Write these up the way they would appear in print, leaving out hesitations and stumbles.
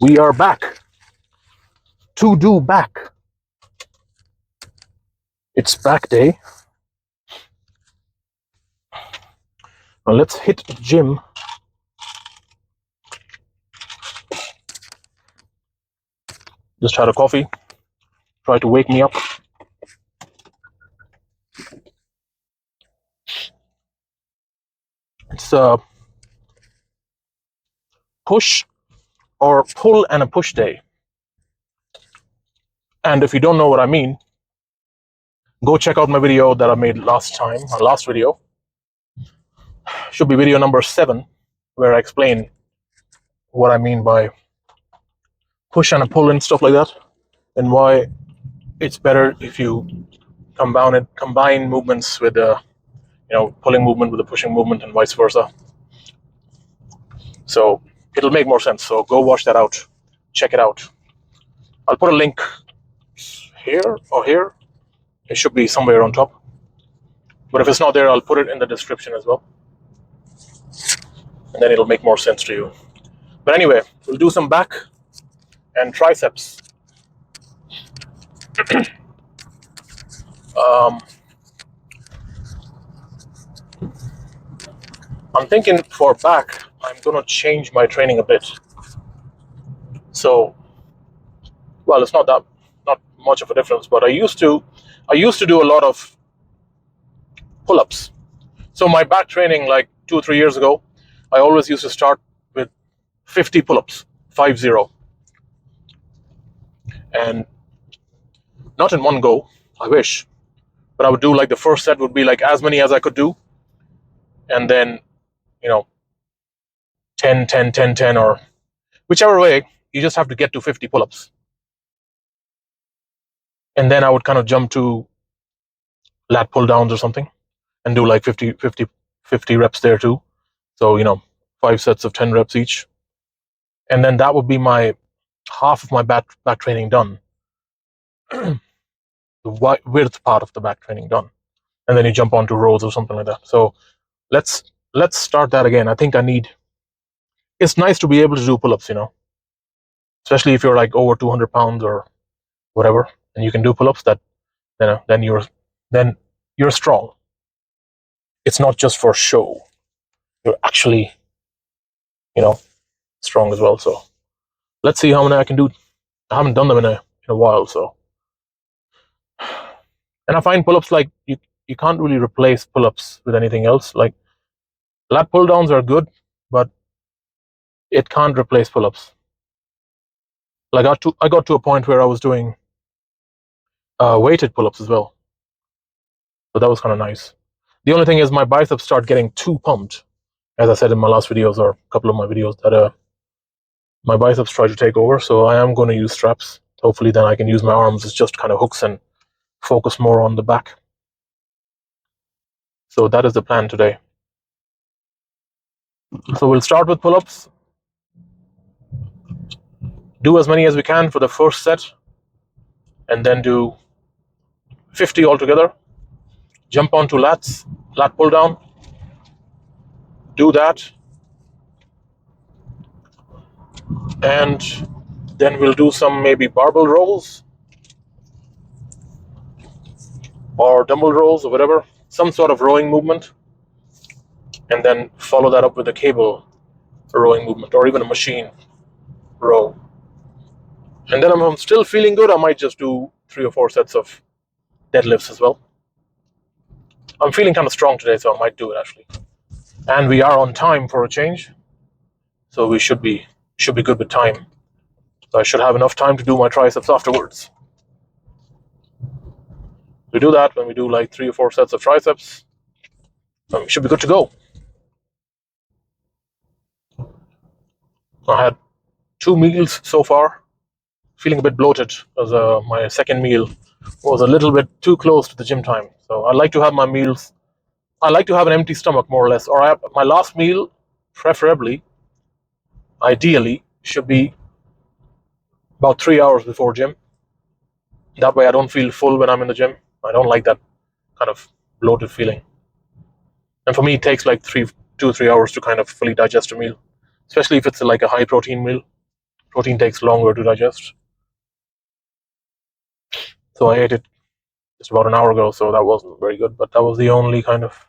We are back to do back. It's back day. Now let's hit the gym. Just had a coffee. Try to wake me up. It's a push or pull and a push day. And if you don't know what I mean, go check out my video that I made last video. Should be video number 7, where I explain what I mean by push and a pull and stuff like that, and why it's better if you combine movements with pulling movement with the pushing movement and vice versa. So it'll make more sense. So go watch that out. Check it out. I'll put a link here or here. It should be somewhere on top. But if it's not there, I'll put it in the description as well. And then it'll make more sense to you. But anyway, we'll do some back and triceps. I'm thinking for back, I'm going to change my training a bit. So, well, it's not much of a difference, but I used to do a lot of pull-ups. So my back training, like 2 or 3 years ago, I always used to start with 50 pull-ups, 50. And not in one go, I wish, but I would do like the first set would be like as many as I could do. And then, 10, 10, 10, 10, or whichever way, you just have to get to 50 pull-ups. And then I would kind of jump to lat pull downs or something and do like 50 reps there too. So, 5 sets of 10 reps each. And then that would be my half of my back training done. The width part of the back training done. And then you jump onto rows or something like that. So let's start that again. I think it's nice to be able to do pull-ups, especially if you're like over 200 pounds or whatever, and you can do pull-ups. That then you're strong. It's not just for show. You're actually, strong as well. So let's see how many I can do. I haven't done them in a while, so. And I find pull-ups, like you can't really replace pull-ups with anything else. Like lat pull downs are good, but it can't replace pull-ups. Like I got to a point where I was doing weighted pull-ups as well. So that was kind of nice. The only thing is my biceps start getting too pumped, as I said in my last videos or a couple of my videos, that my biceps try to take over. So I am going to use straps. Hopefully then I can use my arms as just kind of hooks and focus more on the back. So that is the plan today. So we'll start with pull-ups. Do as many as we can for the first set, and then do 50 altogether. Jump onto lat pull down. Do that. And then we'll do some maybe barbell rolls or dumbbell rolls or whatever, some sort of rowing movement, and then follow that up with a cable rowing movement or even a machine row. And then if I'm still feeling good, I might just do 3 or 4 sets of deadlifts as well. I'm feeling kind of strong today, so I might do it actually. And we are on time for a change, so we should be good with time. So I should have enough time to do my triceps afterwards. We do that when we do like 3 or 4 sets of triceps. We should be good to go. I had 2 meals so far. Feeling a bit bloated as my second meal was a little bit too close to the gym time. So I like to have my meals. I like to have an empty stomach more or less. Or my last meal, preferably, ideally, should be about 3 hours before gym. That way I don't feel full when I'm in the gym. I don't like that kind of bloated feeling. And for me, it takes like 2 or 3 hours to kind of fully digest a meal, especially if it's like a high protein meal. Protein takes longer to digest. So I ate it just about an hour ago, so that wasn't very good. But that was the only kind of,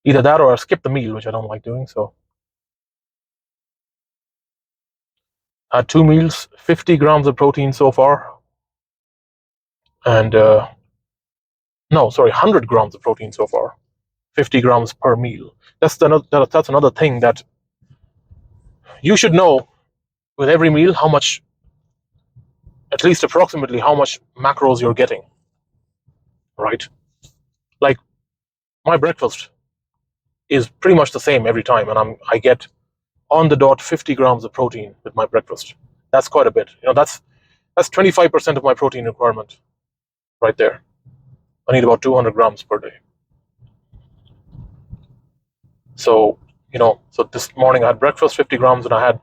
either that or I skipped the meal, which I don't like doing. So I had 2 meals, 50 grams of protein so far, and no, sorry, 100 grams of protein so far, 50 grams per meal. That's another thing that you should know with every meal how much, at least approximately how much macros you're getting, right? Like my breakfast is pretty much the same every time, and I get on the dot 50 grams of protein with my breakfast. That's quite a bit. That's 25% of my protein requirement right there. I need about 200 grams per day. So, so this morning I had breakfast, 50 grams, and I had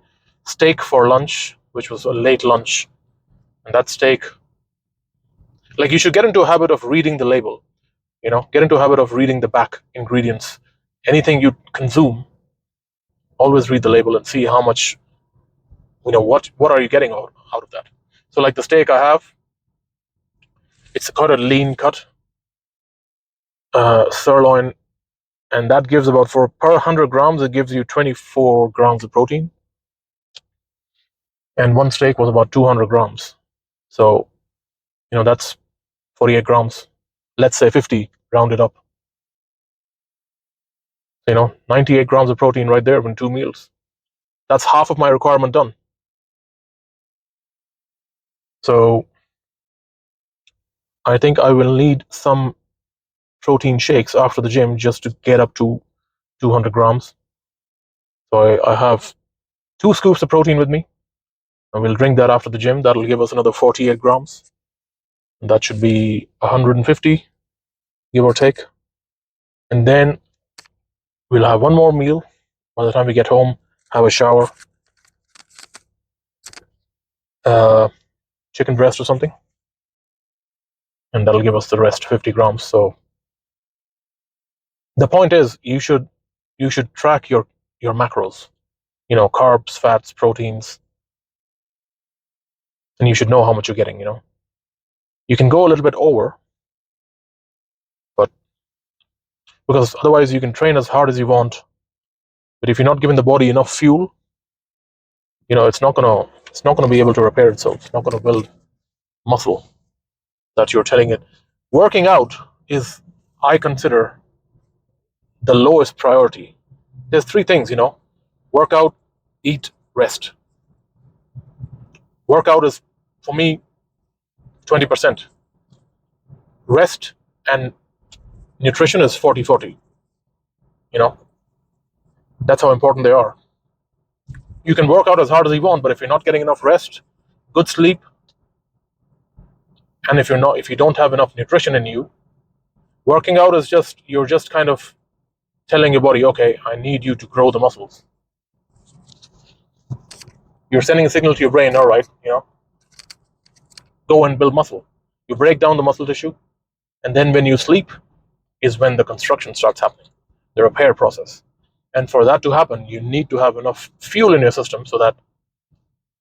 steak for lunch, which was a late lunch. And that steak, like, you should get into a habit of reading the label, get into a habit of reading the back ingredients. Anything you consume, always read the label and see how much, what are you getting out of that. So, like the steak I have, it's quite a lean cut, sirloin, and that gives about, for per 100 grams, it gives you 24 grams of protein. And one steak was about 200 grams. So, that's 48 grams. Let's say 50, rounded up. 98 grams of protein right there in 2 meals. That's half of my requirement done. So I think I will need some protein shakes after the gym just to get up to 200 grams. So I have 2 scoops of protein with me, and we'll drink that after the gym. That'll give us another 48 grams. And that should be 150, give or take. And then we'll have one more meal by the time we get home, have a shower, chicken breast or something, and that'll give us the rest, 50 grams. So the point is, you should track your macros, carbs, fats, proteins, and you should know how much you're getting. You can go a little bit over, but because otherwise you can train as hard as you want, but if you're not giving the body enough fuel, it's not gonna be able to repair itself. It's not gonna build muscle that you're telling it. Working out is, I consider, the lowest priority. There's 3 things, workout, eat, rest. Workout is, for me, 20%. Rest and nutrition is 40-40. That's how important they are. You can work out as hard as you want, but if you're not getting enough rest, good sleep, and if you don't have enough nutrition in you, working out is you're just kind of telling your body, okay, I need you to grow the muscles. You're sending a signal to your brain, all right, go and build muscle. You break down the muscle tissue, and then when you sleep is when the construction starts happening, the repair process. And for that to happen, you need to have enough fuel in your system so that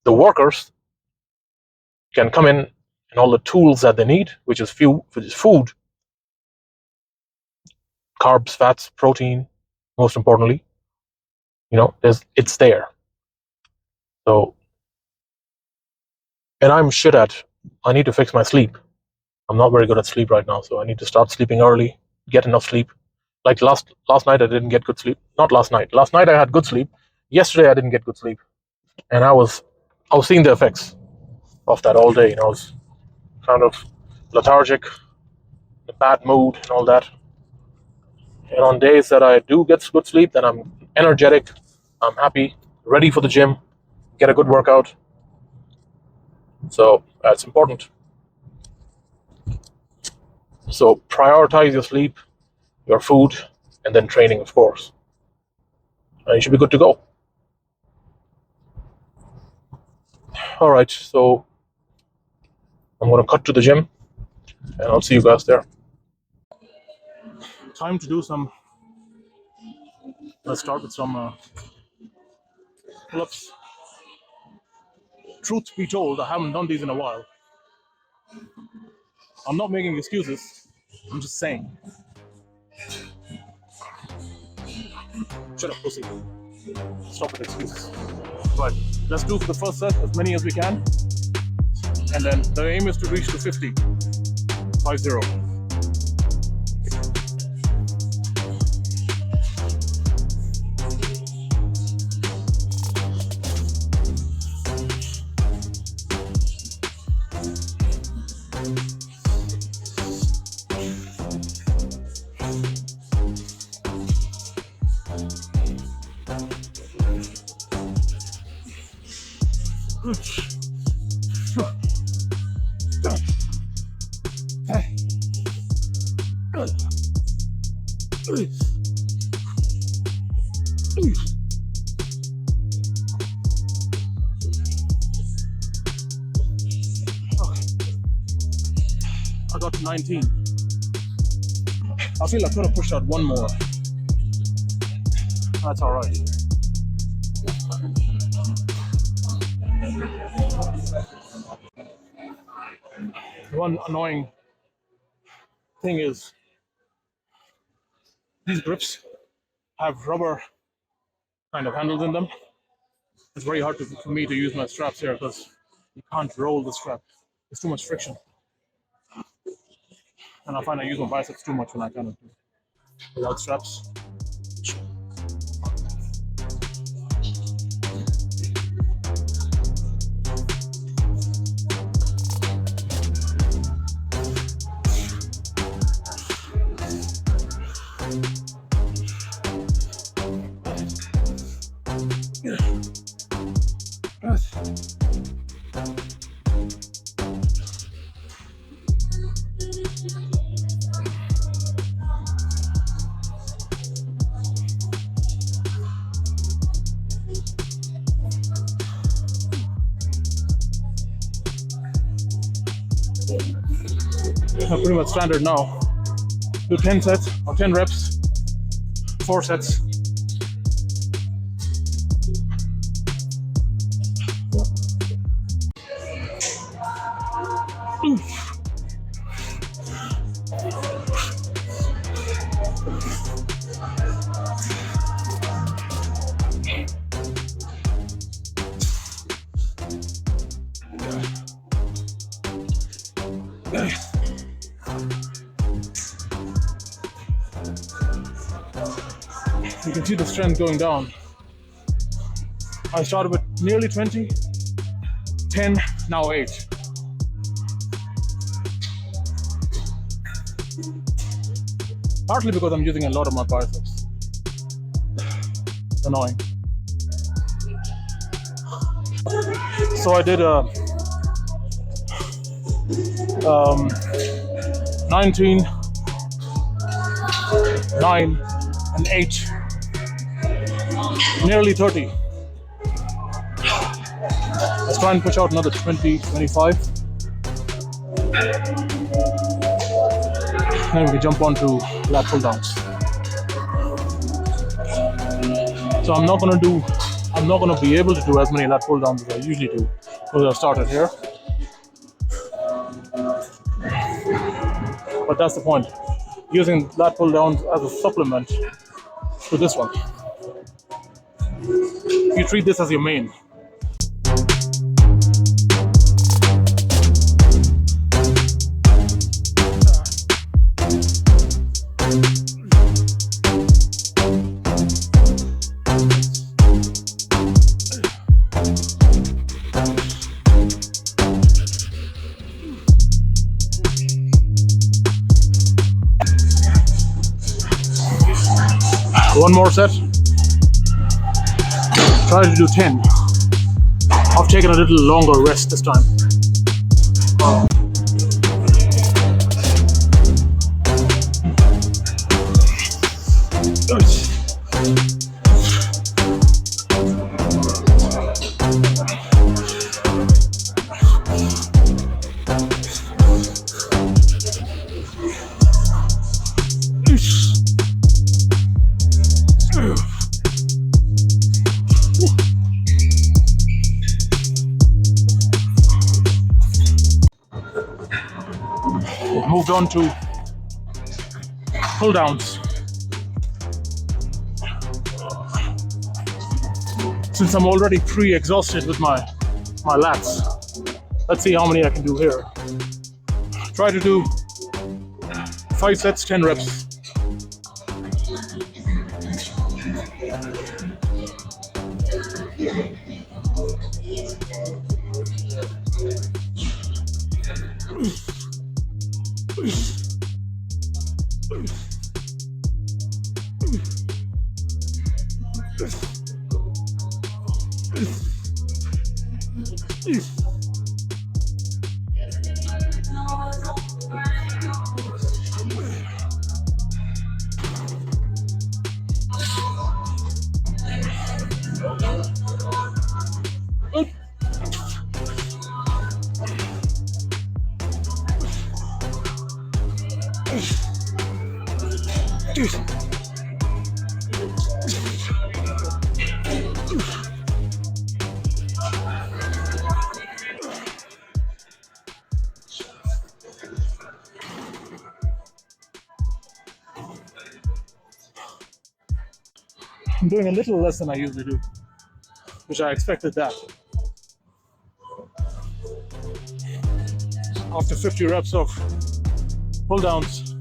the workers can come in and all the tools that they need, which is food, carbs, fats, protein, most importantly, it's there. So, and I need to fix my sleep. I'm not very good at sleep right now, so I need to start sleeping early, get enough sleep. Like last night, I didn't get good sleep. Not last night. Last night I had good sleep. Yesterday I didn't get good sleep, and I was seeing the effects of that all day. I was kind of lethargic, in a bad mood, and all that. And on days that I do get good sleep, then I'm energetic, I'm happy, ready for the gym, get a good workout. So that's important. So prioritize your sleep, your food, and then training, of course. And you should be good to go. All right, so I'm going to cut to the gym, and I'll see you guys there. Time to do some. Let's start with some pull-ups. truth be told, I haven't done these in a while. I'm not making excuses. I'm just saying. Shut up, pussy. Stop with excuses. But let's do for the first set as many as we can. And then the aim is to reach to 50. 50. I got to 19. I feel I could have pushed out one more. That's all right. The one annoying thing is these grips have rubber kind of handles in them. It's very hard for me to use my straps here because you can't roll the strap. There's too much friction. And I find I use my biceps too much when I kind of do without straps. Pretty much standard now. Do 10 sets or 10 reps, 4 sets. You can see the strength going down. I started with nearly 20, 10, now 8. Partly because I'm using a lot of my biceps. It's annoying. So I did 19, 9, and 8. Nearly 30. Let's try and push out another 20, 25. Then we can jump on to lat pull downs. So I'm not gonna be able to do as many lat pull downs as I usually do because I've started here. But that's the point. Using lat pull downs as a supplement to this one. You treat this as your main. One more set. Try to do 10. I've taken a little longer rest this time. moved on to pull downs. Since I'm already pre-exhausted with my lats, let's see how many I can do here. Try to do 5 sets, 10 reps. I'm doing a little less than I usually do, which I expected that. After 50 reps of pull downs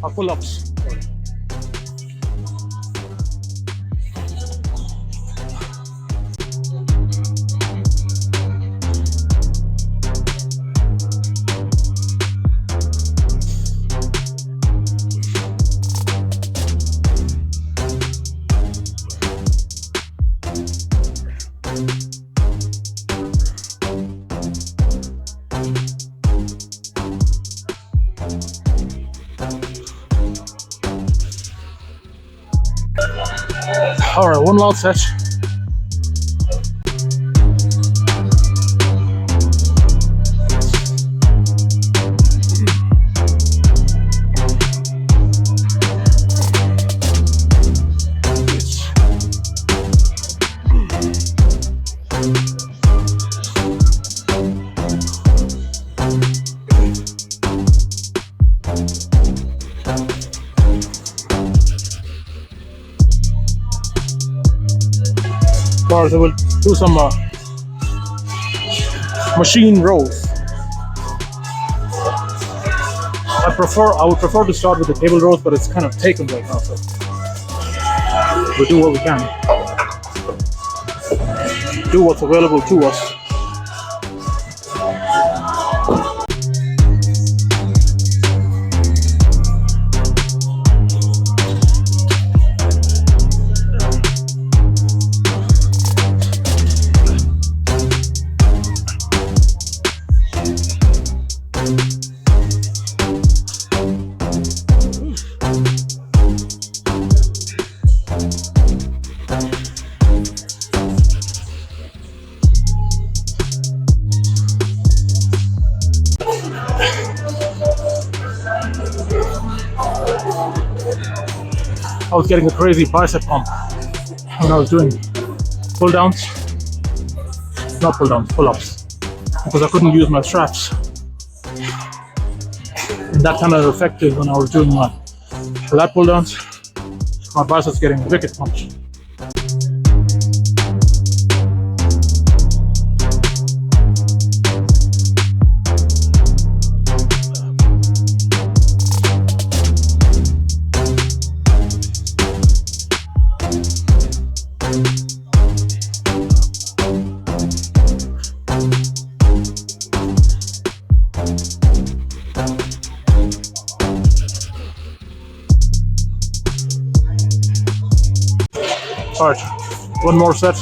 or pull ups. All right, one last set. Or I will do some machine rows. I would prefer to start with the table rows, but it's kind of taken right now, so we'll do what we can. Do what's available to us. I was getting a crazy bicep pump when I was doing pull downs, not pull downs, pull ups, because I couldn't use my straps. And that kind of affected when I was doing my lat pull downs. My biceps getting wicked pumped. All right, one more set.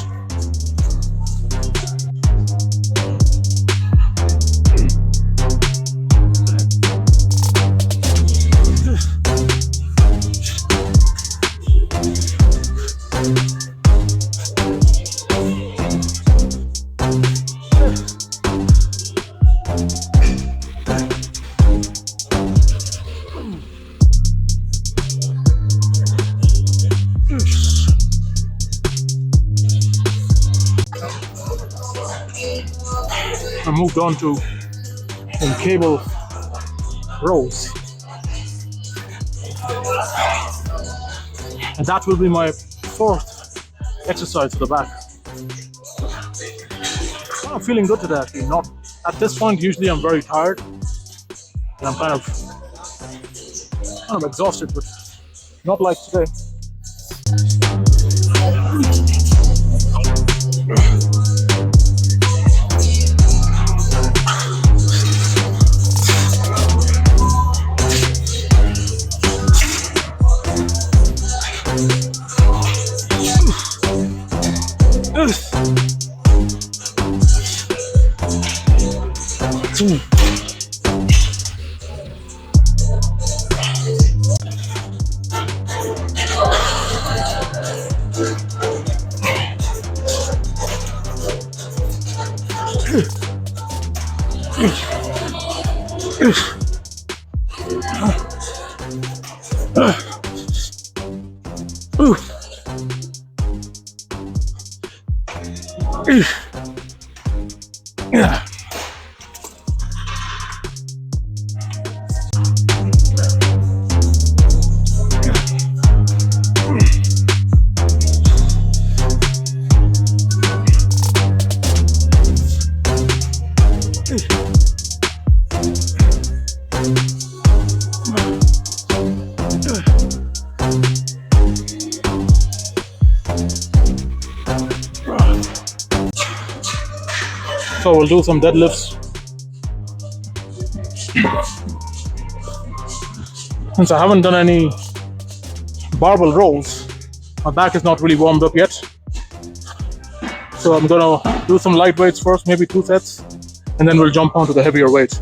I moved on to some cable rows. And that will be my fourth exercise for the back. I'm feeling good today actually. Not at this point, usually I'm very tired and I'm kind of exhausted, but not like today. Yeah. So we'll do some deadlifts. Since I haven't done any barbell rows, my back is not really warmed up yet. So I'm gonna do some light weights first, maybe 2 sets, and then we'll jump onto the heavier weight.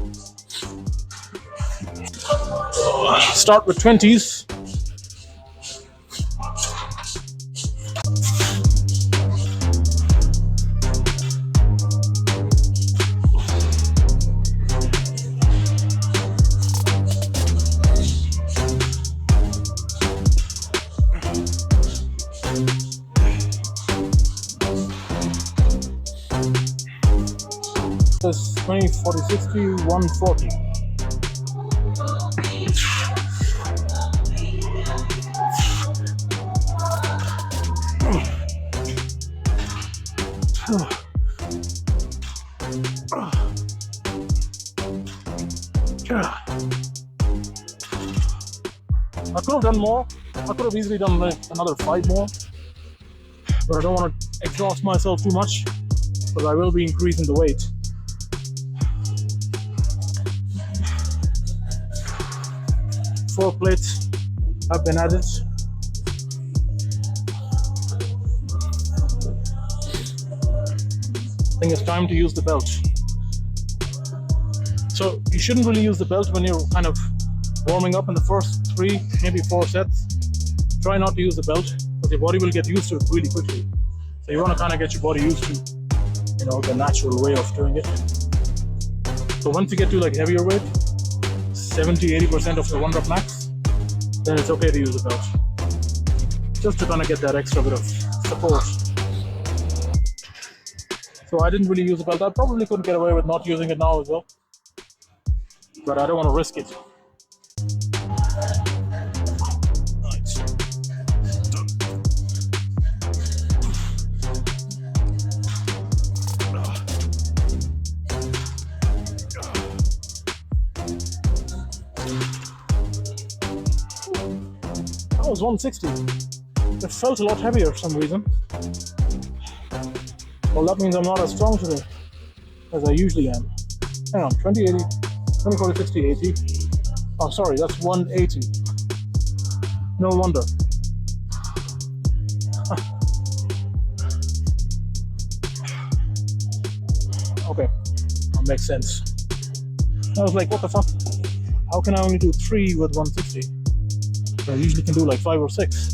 Start with 20s. This 20, 40, 60, 140. I could have done more. I could have easily done like another 5 more, but I don't want to exhaust myself too much because I will be increasing the weight. Four plates have been added. I think it's time to use the belt. So you shouldn't really use the belt when you're kind of warming up in the first 3, maybe 4 sets. Try not to use the belt because your body will get used to it really quickly. So you want to kind of get your body used to, the natural way of doing it. So once you get to like heavier weight, 70-80% of your 1 rep max, then it's okay to use the belt. Just to kind of get that extra bit of support. So I didn't really use the belt. I probably couldn't get away with not using it now as well, but I don't want to risk it. That was 160. It felt a lot heavier for some reason. Well, that means I'm not as strong today as I usually am. Hang on, 20, 80, 20, 40, 60, 80. Oh, sorry, that's 180. No wonder. Okay, that makes sense. I was like, what the fuck? How can I only do 3 with 160? I usually can do like 5 or 6.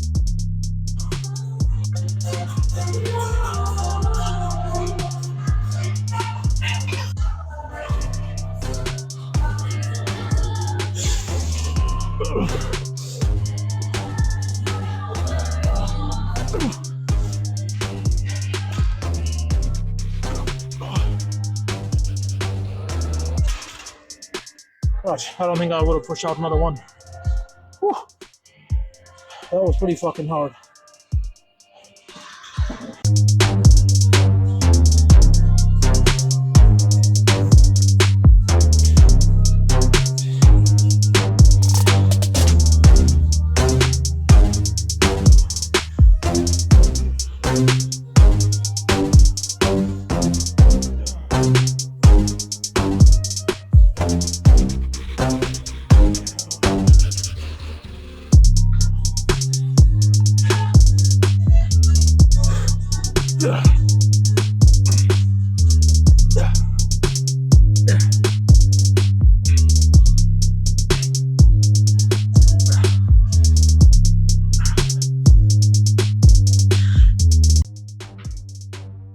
Right, I don't think I would have pushed out another one. Whew. That was pretty fucking hard.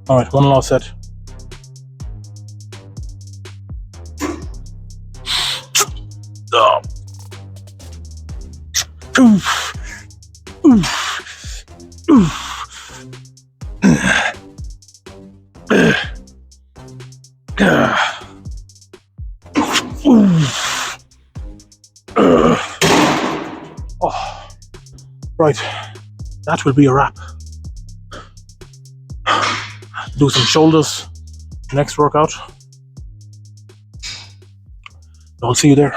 All right, one last set. Oh, right, that will be a wrap. Do some shoulders next workout. I'll see you there.